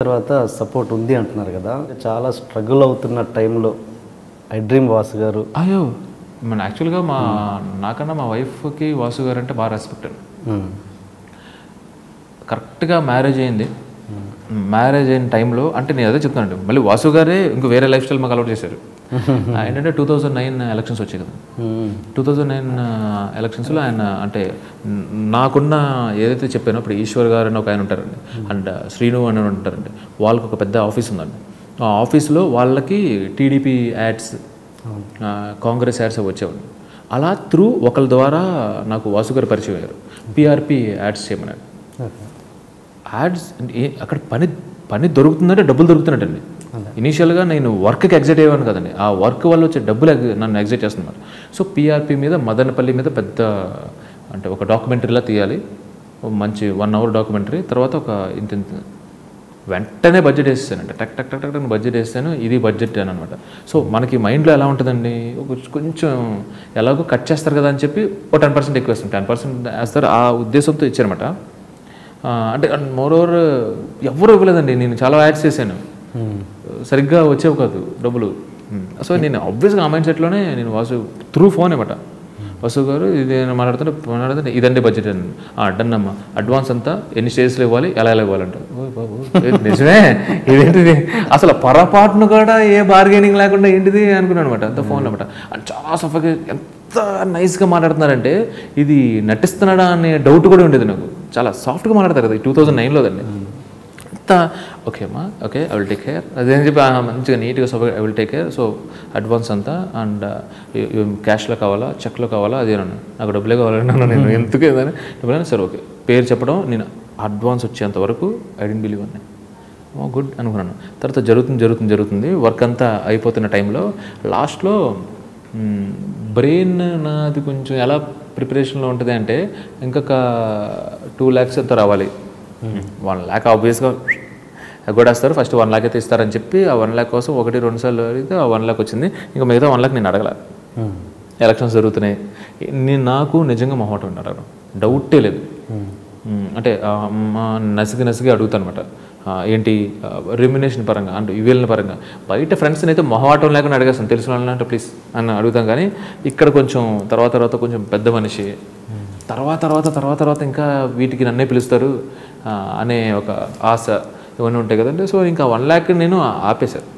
తర్వాత సపోర్ట్ ఉంది అంటున్నారు కదా, చాలా స్ట్రగుల్ అవుతున్న టైంలో ఐ డ్రీమ్ వాసు గారు. అయ్యో మన యాక్చువల్గా నాకన్నా మా వైఫ్కి వాసు గారు అంటే బాగా రెస్పెక్ట్ అండి. కరెక్ట్గా మ్యారేజ్ అయింది. మ్యారేజ్ అయిన టైంలో అంటే నేను అదే చెప్తానండి, మళ్ళీ వాసు గారే ఇంకో వేరే లైఫ్ స్టైల్ మాకు అలవాటు చేశారు. ఏంటంటే 2009 ఎలక్షన్స్ వచ్చాయి కదా. 2009 ఎలక్షన్స్లో ఆయన అంటే నాకున్న ఏదైతే చెప్పానో ఇప్పుడు ఈశ్వర్ గారు అని ఒక ఆయన ఉంటారండి, అండ్ శ్రీను అని ఉంటారండి, వాళ్ళకి ఒక పెద్ద ఆఫీస్ ఉందండి. ఆ ఆఫీస్లో వాళ్ళకి టీడీపీ యాడ్స్, కాంగ్రెస్ యాడ్స్ అవి వచ్చేవాడి. అలా త్రూ ఒకరి ద్వారా నాకు వాసు గారు పరిచయం అయ్యారు. పిఆర్పి యాడ్స్ చేయమన్నాడు. యాడ్స్ అక్కడ పని దొరుకుతుందంటే డబ్బులు దొరుకుతున్నట్టండి. ఇనీషియల్గా నేను వర్క్కి ఎగ్జైట్ అయ్యాను కదండి, ఆ వర్క్ వల్ల వచ్చే డబ్బులు నన్ను ఎగ్జైట్ చేస్తున్నారు. సో పిఆర్పి మీద మదనపల్లి మీద పెద్ద అంటే ఒక డాక్యుమెంటరీలా తీయాలి, మంచి 1 hour డాక్యుమెంటరీ. తర్వాత ఒక ఇంత వెంటనే బడ్జెట్ వేసేసానంటే టక్ టక్ టక్ టక్ బడ్జెట్ వేసాను, ఇది బడ్జెట్ అని అనమాట. సో మనకి మైండ్లో ఎలా ఉంటుందండి, కొంచెం ఎలాగో కట్ చేస్తారు కదా అని చెప్పి ఒక 10% ఎక్కువ వేస్తాం, 10% వేస్తారు, ఆ ఉద్దేశంతో ఇచ్చారన్నమాట. అంటే మోర్ ఓవర్ ఎవరు ఇవ్వలేదండి, నేను చాలా యాడ్స్ చేశాను, సరిగ్గా వచ్చేవి కాదు డబ్బులు. సో నేను ఆబ్వియస్గా ఆ మైండ్ సెట్లోనే నేను వాసు త్రూ ఫోన్ అనమాట, వాసు గారు ఇది మాట్లాడుతుంటే ఇదండి బడ్జెట్ అని. డన్ అమ్మా, అడ్వాన్స్ అంతా ఎన్ని స్టేజ్లో ఇవ్వాలి, ఎలా ఇవ్వాలంట. నిజమే, ఇదేంటిది అసలు పొరపాటును కూడా ఏ బార్గెనింగ్ లేకుండా ఏంటిది అనుకున్నాను అనమాట, అంత ఫోన్ అనమాట. అండ్ చాలా సఫగా ఎంత నైస్గా మాట్లాడుతున్నారంటే ఇది నటిస్తున్నాడా అనే డౌట్ కూడా ఉండేది నాకు. చాలా సాఫ్ట్గా మాట్లాడతారు కదా 2009లో దండి. అంతా ఓకే అమ్మా, okay I will take care అదేని చెప్పి మంచిగా నీట్గా సఫగా I will take care. So advance అంతా అండ్ క్యాష్లో కావాలా చెక్లో కావాలా అదేనన్నా, నాకు డబ్బులే కావాలన్నా నేను ఎందుకు ఏదైనా డబ్బులైనా సరే ఓకే, పేరు చెప్పడం, నేను అడ్వాన్స్ వచ్చేంత వరకు ఐ డెంట్ బిలీవ్ అన్నీ గుడ్ అనుకున్నాను. తర్వాత జరుగుతుంది వర్క్ అంతా అయిపోతున్న టైంలో లాస్ట్లో బ్రెయిన్ నాది కొంచెం ఎలా ప్రిపరేషన్లో ఉంటుంది అంటే ఇంకొక 2 lakhs ఎంతో రావాలి. 1 lakh ఆబ్వియస్గా కొడేస్తారు, ఫస్ట్ 1 lakh అయితే ఇస్తారని చెప్పి ఆ 1 lakh కోసం 1-2 సార్లు అడిగితే ఆ 1 lakh వచ్చింది. ఇంకా మిగతా 1 lakh నేను అడగల. ఎలక్షన్స్ జరుగుతున్నాయి, నాకు నిజంగా మొహమాటం అడగడం డౌటే లేదు. అంటే నసిగి అడుగుతాను అనమాట, ఏంటి రెమ్యునేషన్ పరంగా అంటే వీళ్ళని పరంగా. బయట ఫ్రెండ్స్ని అయితే మొహమాటం లేకుండా అడిగేస్తాను, తెలిసిన వాళ్ళని అంటే ప్లీజ్ అని అడుగుతాం. కానీ ఇక్కడ కొంచెం తర్వాత కొంచెం పెద్ద మనిషి, తర్వాత ఇంకా వీటికి నన్నే పిలుస్తారు అనే ఒక ఆశ ఇవన్నీ ఉంటాయి కదండి. సో ఇంకా 1 lakh నేను ఆపేశాను,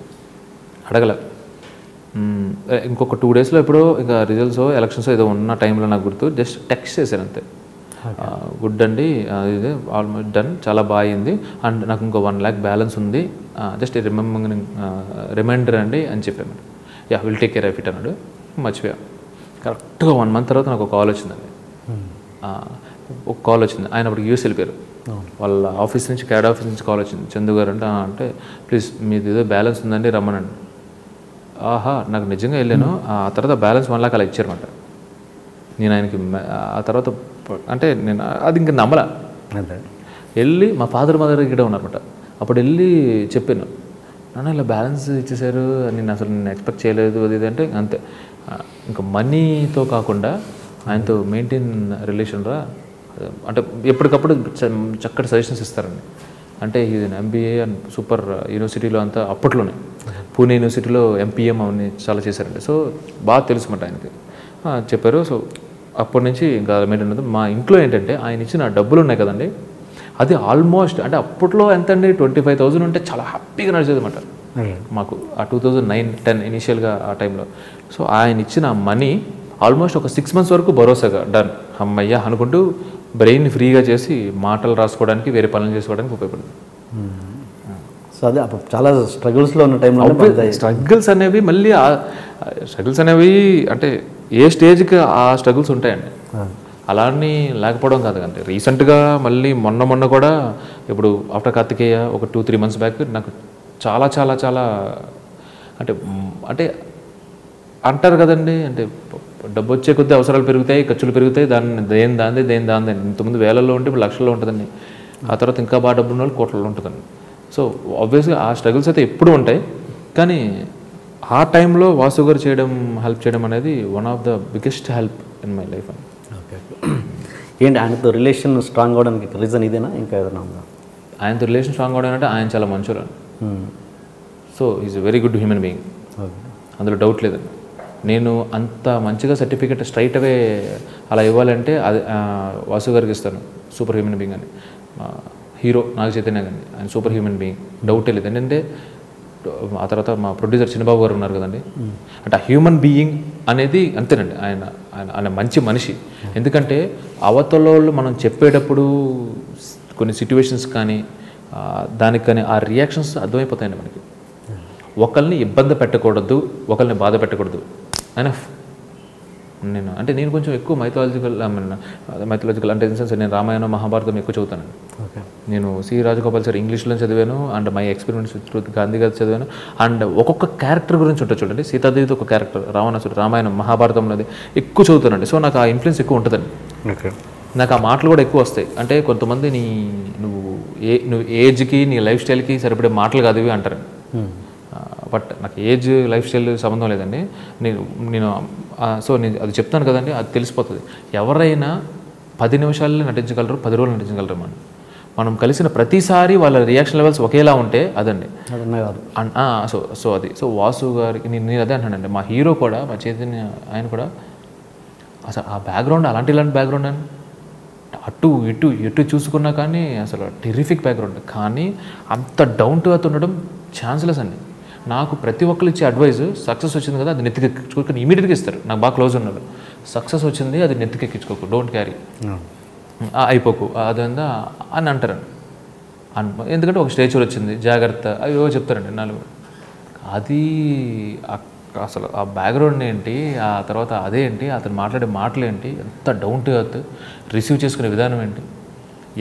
అడగల. ఇంకొక 2 daysలో ఎప్పుడో ఇంకా రిజల్ట్స్ ఎలక్షన్స్ ఏదో ఉన్న టైంలో నాకు గుర్తు, జస్ట్ టెక్స్ట్ చేశాను అంతే, గుడ్ అండి ఇది ఆల్మోస్ట్ డన్, చాలా బాగా అయింది అండ్ నాకు ఇంకో 1 lakh బ్యాలెన్స్ ఉంది, జస్ట్ రిమైండర్ అండి అని చెప్పాను. Yeah will take care of it అన్నాడు. మర్చిపోయా. కరెక్ట్గా 1 month తర్వాత నాకు ఒక కాల్ వచ్చిందండి. ఒక కాల్ వచ్చింది, ఆయన అప్పుడు యూఎస్ వెళ్ళిపోయారు. వాళ్ళ ఆఫీస్ నుంచి క్యాడ్ ఆఫీస్ నుంచి కాల్ వచ్చింది, చందు గారు అంటే ప్లీజ్ మీది ఏదో బ్యాలెన్స్ ఉందండి రమ్మనండి. ఆహా, నాకు నిజంగా వెళ్ళాను. ఆ తర్వాత బ్యాలెన్స్ 1 lakh అలా ఇచ్చారన్నమాట. నేను ఆయనకి ఆ తర్వాత అంటే నేను అది ఇంకా నమ్మలా. వెళ్ళి మా ఫాదర్ మదర్ ఇక్కడ ఉన్నారన్నమాట. అప్పుడు వెళ్ళి చెప్పాను, నాన్న ఇలా బ్యాలెన్స్ ఇచ్చేసారు, నేను అసలు నేను ఎక్స్పెక్ట్ చేయలేదు అది ఇది అంటే. అంతే, ఇంకా మనీతో కాకుండా ఆయనతో మెయింటైన్ రిలేషన్ రా అంటే ఎప్పటికప్పుడు చక్కటి సజెషన్స్ ఇస్తారండి. అంటే ఇది MBA అండ్ సూపర్ యూనివర్సిటీలో అంతా అప్పట్లోనే పూణే యూనివర్సిటీలో MPM అవన్నీ చాలా చేశారండి. సో బాగా తెలుసు అన్నమాట ఆయనకి. చెప్పారు. సో అప్పటి నుంచి ఇంకా మెయింటైన్ అవుతుంది. మా ఇంట్లో ఏంటంటే ఆయన ఇచ్చిన డబ్బులు ఉన్నాయి కదండి, అది ఆల్మోస్ట్ అంటే అప్పట్లో ఎంత అండి 25,000 ఉంటే చాలా హ్యాపీగా నడిచేది అన్నమాట మాకు ఆ 2009-10 ఇనీషియల్గా ఆ టైంలో. సో ఆయన ఇచ్చిన మనీ ఆల్మోస్ట్ ఒక 6 months వరకు భరోసాగా డన్ అమ్మయ్య అనుకుంటూ బ్రెయిన్ ఫ్రీగా చేసి మాటలు రాసుకోవడానికి వేరే పనులు చేసుకోవడానికి ఉపయోగపడుతుంది. సో అదే అప్పుడు చాలా స్ట్రగుల్స్లో ఉన్న టైంలో స్ట్రగుల్స్ అనేవి మళ్ళీ స్ట్రగుల్స్ అనేవి అంటే ఏ స్టేజ్కి ఆ స్ట్రగుల్స్ ఉంటాయండి, అలా అని లేకపోవడం కాదు. అంటే రీసెంట్గా మళ్ళీ మొన్న కూడా ఇప్పుడు ఆఫ్టర్ కార్తికేయ ఒక 2-3 months బ్యాక్ నాకు చాలా అంటే అంటారు కదండి, అంటే డబ్బు వచ్చే కొద్దీ అవసరాలు పెరుగుతాయి, ఖర్చులు పెరుగుతాయి, దేని దాందే ఇంతకుముందు వేలల్లో ఉంటే ఇప్పుడు లక్షల్లో ఉంటుందండి. ఆ తర్వాత ఇంకా బాగా డబ్బు ఉన్న వాళ్ళు కోట్లలో ఉంటుందండి. సో ఆబ్వియస్గా ఆ స్ట్రగుల్స్ అయితే ఎప్పుడూ ఉంటాయి. కానీ ఆ టైంలో వాసు గారు హెల్ప్ చేయడం అనేది one of the biggest help in my life అని. ఓకే, ఏంటి ఆయనతో రిలేషన్ స్ట్రాంగ్ అవడానికి రీజన్ ఇదేనా ఇంకా ఏదైనా ఉందా? ఆయనతో రిలేషన్ స్ట్రాంగ్ అవడం అంటే ఆయన చాలా మంచోడు. So is a very good human being, అందులో డౌట్ లేదండి. నేను అంత మంచిగా సర్టిఫికేట్ స్ట్రైట్ అవే అలా ఇవ్వాలంటే అది వాసు గారికి ఇస్తాను, సూపర్ హ్యూమన్ బీయింగ్ అని. హీరో నాగ చైతన్య గారిని, ఆయన సూపర్ హ్యూమన్ బీయింగ్, డౌటే లేదు. ఏంటంటే ఆ తర్వాత మా ప్రొడ్యూసర్ చిన్నబాబు గారు ఉన్నారు కదండి, అంటే ఆ హ్యూమన్ బీయింగ్ అనేది అంతేనండి. ఆయన ఆయన ఆయన మంచి మనిషి. ఎందుకంటే అవతలలో మనం చెప్పేటప్పుడు కొన్ని సిట్యువేషన్స్ కానీ దానికి కానీ ఆ రియాక్షన్స్ అర్థమైపోతాయండి మనకి. ఒకరిని ఇబ్బంది పెట్టకూడదు, ఒకరిని బాధ పెట్టకూడదు అయినా. నేను కొంచెం ఎక్కువ మైథాలజికల్ అంటే ఇన్ సెన్స్ నేను రామాయణం మహాభారతం ఎక్కువ చదువుతానండి. నేను సి రాజగోపాల్ సార్ ఇంగ్లీష్లో చదివాను, and my experience with Gandhi గారు చదివాను. అండ్ ఒక్కొక్క క్యారెక్టర్ గురించి ఉంటుంది చూడండి. సీతాదేవితో ఒక క్యారెక్టర్, రావణాసుడు, రామాయణం మహాభారతంలోది ఎక్కువ చదువుతానండి. సో నాకు ఆ ఇన్ఫ్లుయెన్స్ ఎక్కువ ఉంటుందండి. నాకు ఆ మాటలు కూడా ఎక్కువ వస్తాయి. అంటే కొంతమంది నువ్వు ఏజ్కి నీ లైఫ్ స్టైల్కి సరిపడే మాటలు కాదు ఇవి అంటారు. బట్ నాకు ఏజ్ లైఫ్ స్టైల్ సంబంధం లేదండి. నేను అది చెప్తాను కదండి, అది తెలిసిపోతుంది. ఎవరైనా 10 నిమిషాల్లో నటించగలరు, 10 రోజులు నటించగలరు. మనం కలిసిన ప్రతిసారి వాళ్ళ రియాక్షన్ లెవెల్స్ ఒకేలా ఉంటే అదండి. సో వాసు గారికి నేను అదే అంటానండి. మా హీరో కూడా, మా చైతన్య ఆయన కూడా అసలు ఆ బ్యాక్గ్రౌండ్ ఇలాంటి బ్యాక్గ్రౌండ్ అని అటు ఇటు చూసుకున్నా కానీ అసలు టెరిఫిక్ బ్యాక్గ్రౌండ్, కానీ అంత డౌన్ టు ఎర్త్ ఉండడం ఛాన్స్లెస్ అండి. నాకు ప్రతి ఒక్కరు ఇచ్చే అడ్వైస్, సక్సెస్ వచ్చింది కదా అది నెత్తికెక్కించుకోక ఇమీడియట్గా ఇస్తారు. నాకు బాగా క్లోజ్ ఉన్నారు. సక్సెస్ వచ్చింది అది నెత్తికెక్కించుకోకు, డోంట్ క్యారీ, అయిపోకు అదంతా అని అంటారండి. ఎందుకంటే ఒక స్టేచర్ వచ్చింది జాగ్రత్త అయ్యో చెప్తారండి 4. అది అసలు ఆ బ్యాక్గ్రౌండ్ ఏంటి, ఆ తర్వాత అదేంటి, అతను మాట్లాడే మాటలు ఏంటి, ఎంత డౌన్ టు ఎర్త్, రిసీవ్ చేసుకునే విధానం ఏంటి,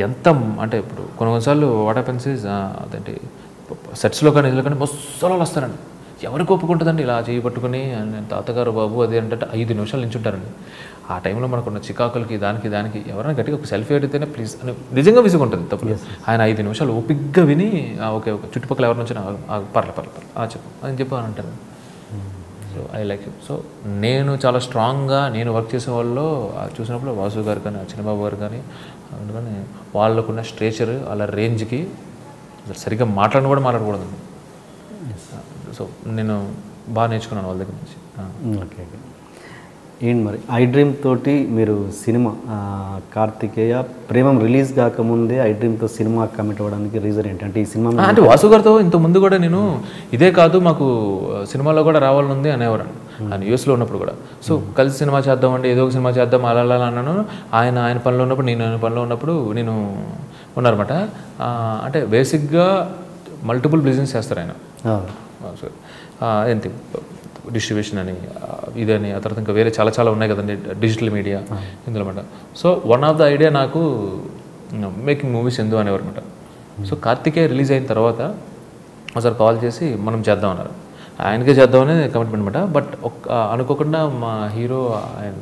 ఎంత అంటే ఇప్పుడు కొన్నిసార్లు వాట్ హ్యాపెన్స్ ఈజ్ అదేంటి సెట్స్లో కానీ ఇదిలో కానీ మస్తు వస్తారండి. ఎవరికి ఒప్పుకుంటుందండి ఇలా చేయి పట్టుకుని తాతగారు బాబు అది అంటే 5 నిమిషాలు నించుంటారండి. ఆ టైంలో మనకున్న చికాకులకి దానికి ఎవరైనా గట్టిగా ఒక సెల్ఫీ అడిగితేనే ప్లీజ్ అని నిజంగా విసుగుంటుంది తప్పు. ఆయన 5 నిమిషాలు ఓపిగ్గా విని ఓకే చుట్టుపక్కల ఎవరి నుంచి పర్లే చెప్పు అని చెప్పి అని అంటారు. So I like it. So నేను చాలా స్ట్రాంగ్గా నేను వర్క్ చేసే వాళ్ళు చూసినప్పుడు వాసు గారు కానీ చిన్నబాబు గారు కానీ అందుకని వాళ్ళకున్న స్ట్రేచర్ వాళ్ళ రేంజ్కి సరిగ్గా కూడా మాట్లాడకూడదండి. సో నేను బాగా నేర్చుకున్నాను వాళ్ళ దగ్గర నుంచి. ఓకే ఏంటి మరి ఐ డ్రీమ్ తోటి మీరు సినిమా కార్తికేయ ప్రేమం రిలీజ్ కాకముందే ఐ డ్రీమ్తో సినిమా కమిట్ అవ్వడానికి రీజన్ ఏంటంటే ఈ సినిమా అంటే వాసు గారితో ఇంతకుముందు కూడా నేను ఇదే కాదు మాకు సినిమాలో కూడా రావాలని ఉంది అనేవారు ఆయన యూఎస్లో ఉన్నప్పుడు కూడా. సో కలిసి సినిమా చేద్దామండి, ఏదో ఒక సినిమా చేద్దాం అలా అన్నాను. ఆయన పనిలో ఉన్నప్పుడు నేను పనిలో ఉన్నప్పుడు నేను ఉన్నారన్నమాట. అంటే బేసిక్గా మల్టిపుల్ బిజినెస్ చేస్తారు ఆయన. ఏంటి డిస్ట్రిబ్యూషన్ అని ఇదని ఆ తర్వాత ఇంకా వేరే చాలా ఉన్నాయి కదండి డిజిటల్ మీడియా ఇందులో అనమాట. So one of the idea నాకు మేకింగ్ మూవీస్ ఎందుకు అనేవారు అనమాట. సో కార్తికేయ రిలీజ్ అయిన తర్వాత ఒకసారి కాల్ చేసి మనం చేద్దాం అన్నారు. ఆయనకే చేద్దామని కమిట్మెంట్ అనమాట. బట్ అనుకోకుండా మా హీరో ఆయన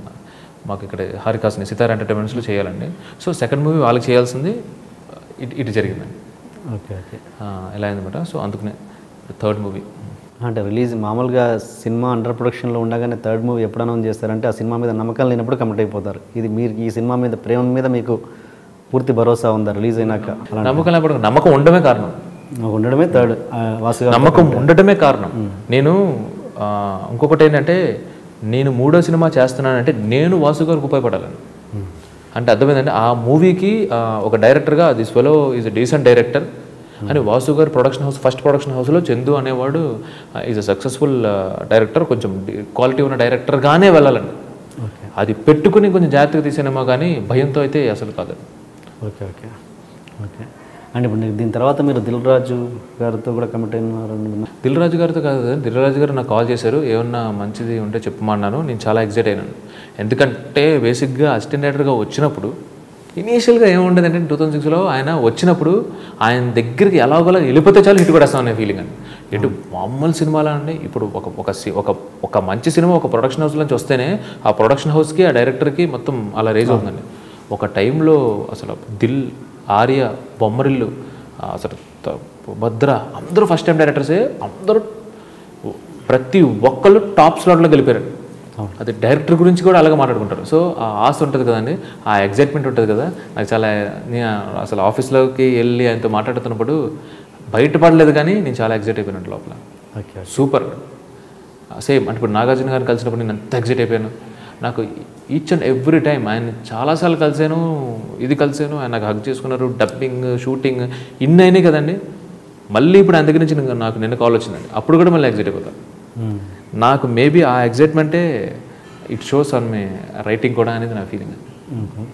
మాకు ఇక్కడ హారికాస్ని సితార్ ఎంటర్టైన్మెంట్స్లో చేయాలండి. సో సెకండ్ మూవీ వాళ్ళకి చేయాల్సింది ఇటు జరిగిందండి. ఓకే ఎలా అయిందన్నమాట. సో అందుకనే థర్డ్ మూవీ అంటే రిలీజ్ మామూలుగా సినిమా అండర్ ప్రొడక్షన్లో ఉండగానే థర్డ్ మూవీ ఎప్పుడు అనౌన్స్ చేస్తారంటే ఆ సినిమా మీద నమ్మకం లేనప్పుడు కమిట్ అయిపోతారు. ఇది మీరు ఈ సినిమా మీద ప్రేమ మీద మీకు పూర్తి భరోసా ఉందా రిలీజ్ అయినాక? నమ్మకం లేకపోతే నమ్మకం ఉండడమే కారణం. ఉండడమే థర్డ్ వాసు నమ్మకం ఉండటమే కారణం. నేను ఇంకొకటి ఏంటంటే నేను 3వ సినిమా చేస్తున్నానంటే నేను వాసు గారికి ఉపయోగపడాలని అంటే అర్థమైందండి. ఆ మూవీకి ఒక డైరెక్టర్గా this fellow is a decent director అని వాసు గారు ఫస్ట్ ప్రొడక్షన్ హౌస్లో చందు అనేవాడు ఈజ్ అ సక్సెస్ఫుల్ డైరెక్టర్, కొంచెం క్వాలిటీ ఉన్న డైరెక్టర్గానే వెళ్ళాలండి. అది పెట్టుకుని కొంచెం జాగ్రత్తగా తీసినేమో కానీ భయంతో అయితే అసలు కాదు. ఓకే అండ్ ఇప్పుడు దీని తర్వాత మీరు దిల్ రాజు గారితో కూడా కమిట్ అయినారు. దిల్ రాజు గారితో కాదు, దిల్ రాజు గారు నాకు కాల్ చేశారు, ఏమన్నా మంచిది ఉంటే చెప్పమన్నాను. నేను చాలా ఎక్సైట్ అయినాను. ఎందుకంటే బేసిక్గా అసిస్టెంట్ డైరెక్టర్గా వచ్చినప్పుడు ఇనీషియల్గా ఏముండేది అంటే 2006లో ఆయన వచ్చినప్పుడు ఆయన దగ్గరికి ఎలాగోలా వెళ్ళిపోతే చాలు హిట్ కూడా వస్తామనే ఫీలింగ్ అండి. ఇటు మామూలు సినిమాలా అండి. ఇప్పుడు ఒక మంచి సినిమా ఒక ప్రొడక్షన్ హౌస్ నుంచి వస్తేనే ఆ ప్రొడక్షన్ హౌస్కి ఆ డైరెక్టర్కి మొత్తం అలా రేజ్ అవుతుందండి. ఒక టైంలో అసలు దిల్, ఆర్య, బొమ్మరిల్లు, అసలు భద్ర అందరూ ఫస్ట్ టైం డైరెక్టర్సే. అందరూ ప్రతి ఒక్కళ్ళు టాప్ స్లాట్లో గెలిపారు. అది డైరెక్టర్ గురించి కూడా అలాగే మాట్లాడుకుంటారు. సో ఆ ఆశ ఉంటుంది కదండి, ఆ ఎగ్జైట్మెంట్ ఉంటుంది కదా, నాకు చాలా అసలు ఆఫీస్లోకి వెళ్ళి ఆయనతో మాట్లాడుతున్నప్పుడు బయటపడలేదు కానీ నేను చాలా ఎగ్జైట్ అయిపోయినట్టు లోపల. ఓకే. సూపర్ సేమ్ అంటే ఇప్పుడు నాగార్జున గారిని కలిసినప్పుడు నేను ఎంత ఎగ్జైట్ అయిపోయాను. నాకు ఈచ్ అండ్ ఎవ్రీ టైం ఆయన చాలాసార్లు కలిసాను, ఇది కలిసాను, ఆయన నాకు హగ్ చేసుకున్నారు, డబ్బింగ్ షూటింగ్ ఇన్ని అయినాయి కదండి. మళ్ళీ ఇప్పుడు ఆయన దగ్గర నుంచి నాకు నిన్న కాల్ వచ్చిందండి, అప్పుడు కూడా మళ్ళీ ఎగ్జైట్ అయిపోతాను. నాకు మేబీ ఆ ఎగ్జైట్మెంటే it shows on my writing కూడా అనేది నా ఫీలింగ్.